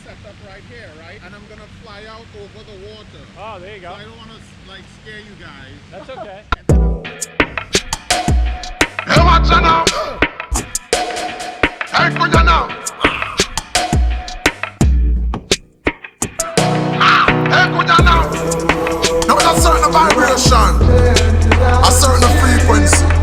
setup right here, right? And I'm gonna fly out over the water. Oh, there you So go. I don't want to like scare you guys. That's okay. Hey, watch out now. Hey, could you now? Hey, could you now? Now with a certain vibration, a certain frequency.